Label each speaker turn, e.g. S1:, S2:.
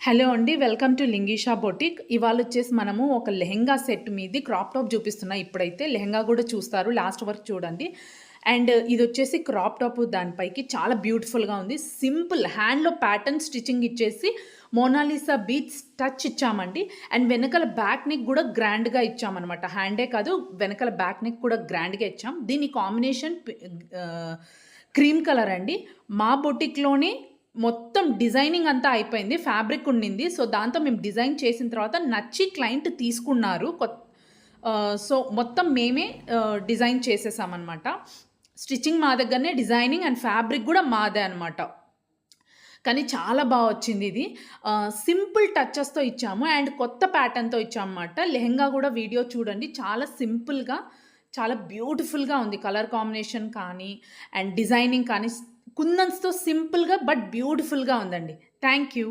S1: Hello అండి. Welcome to Lingisha boutique. ఇవాళొచ్చేసి మనము ఒక లెహెంగా సెట్ మీది క్రాప్ టాప్ చూపిస్తున్నా ఇప్పుడైతే. లెహెంగా గూడా చూస్తారు. లాస్ట్ వరకు చూడండి. అండ్ ఇదొచ్చేసి క్రాప్ టాప్ దానిపైకి చాలా బ్యూటిఫుల్‌గా ఉంది. సింపుల్ హ్యాండ్‌లో ప్యాటర్న్ స్టిచ్చింగ్ ఇచ్చేసి మోనాలిసా బీడ్స్ టచ్ ఇచ్చామండి. అండ్ వెనకాల బ్యాక్ నెక్ గూడా గ్రాండ్‌గా ఇచ్చామనమాట. హ్యాండే కాదు వెనకాల బ్యాక్ నెక్ కూడా గ్రాండ్‌గా ఇచ్చాం. దీని కాంబినేషన్ క్రీమ్ కలర్ అండి. మా బొటిక్‌లోనే మొత్తం డిజైనింగ్ అంతా అయిపోయింది. ఫ్యాబ్రిక్ ఉండింది. సో, దాంతో మేము డిజైన్ చేసిన తర్వాత నచ్చి క్లయింట్ తీసుకున్నారు. సో, మొత్తం మేమే డిజైన్ చేసేసామనమాట. స్టిచ్చింగ్ మా దగ్గరనే, డిజైనింగ్ అండ్ ఫ్యాబ్రిక్ గూడా మాదే అనమాట. కానీ చాలా వచ్చిందిది. సింపుల్ టచెస్‌తో ఇచ్చాము అండ్ కొత్త ప్యాటర్న్‌తో ఇచ్చామనమాట. లెహెంగా గూడా వీడియో చూడండి. చాలా సింపుల్‌గా, చాలా బ్యూటిఫుల్‌గా ఉంది. కలర్ కాంబినేషన్ కానీ అండ్ డిజైనింగ్ కానీ కుందన్స్‌తో సింపుల్‌గా బట్ బ్యూటిఫుల్‌గా ఉందండి. Thank you.